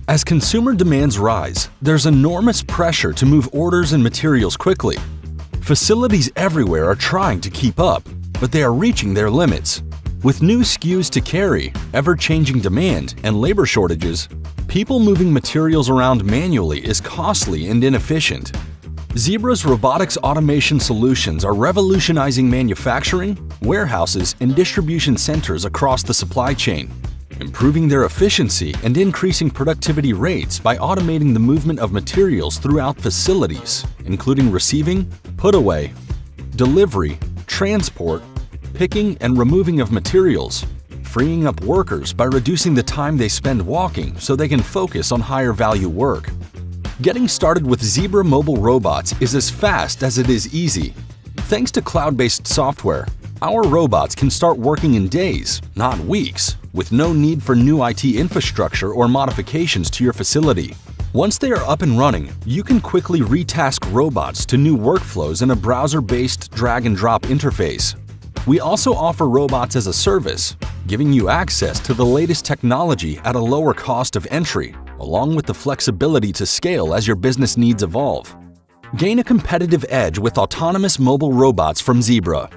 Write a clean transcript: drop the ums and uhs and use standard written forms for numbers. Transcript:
As consumer demands rise, there's enormous pressure to move orders and materials quickly. Facilities everywhere are trying to keep up, but they are reaching their limits. With new SKUs to carry, ever-changing demand, and labor shortages, people moving materials around manually is costly and inefficient. Zebra's robotics automation solutions are revolutionizing manufacturing, warehouses, and distribution centers across the supply chain, improving their efficiency and increasing productivity rates by automating the movement of materials throughout facilities, including receiving, put away, delivery, transport, picking and removing of materials, freeing up workers by reducing the time they spend walking so they can focus on higher value work. Getting started with Zebra mobile robots is as fast as it is easy. Thanks to cloud-based software, our robots can start working in days, not weeks, with no need for new IT infrastructure or modifications to your facility. Once they are up and running, you can quickly retask robots to new workflows in a browser-based drag-and-drop interface. We also offer robots as a service, giving you access to the latest technology at a lower cost of entry, along with the flexibility to scale as your business needs evolve. Gain a competitive edge with autonomous mobile robots from Zebra.